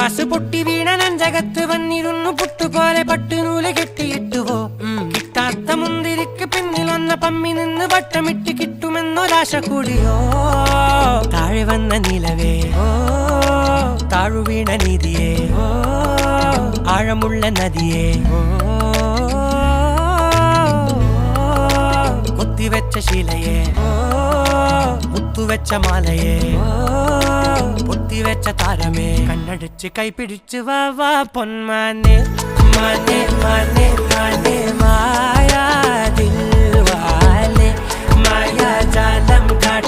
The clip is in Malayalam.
ഗ്ലാസ് പൊട്ടി വീണ നെഞ്ചകത്ത് വന്നിരുന്നു പുട്ടുപോലെ പട്ടുനൂല് കെട്ടിയിട്ടുവോ കിട്ടാത്ത മുന്തിരിക്ക് പിന്നിൽ വന്ന പമ്മി നിന്ന് വട്ടമിട്ട് കിട്ടുമെന്നൊരാശ കൂടിയോ താഴെ വന്ന നിലവേ താഴു വീണ നിധിയേ ആഴമുള്ള നദിയേ കൊത്തിവെച്ച ശിലയേ മുത്തുവെച്ച മാലയേ പൊത്തിവെച്ച താരമേ കണ്ണടിച്ച് കൈപിടിച്ച് വാ വാ പൊന്മാനെ മാനെ മാനെ മാനെ മായാ ദിൽവാലെ മായാ ജാലം കാട്ടി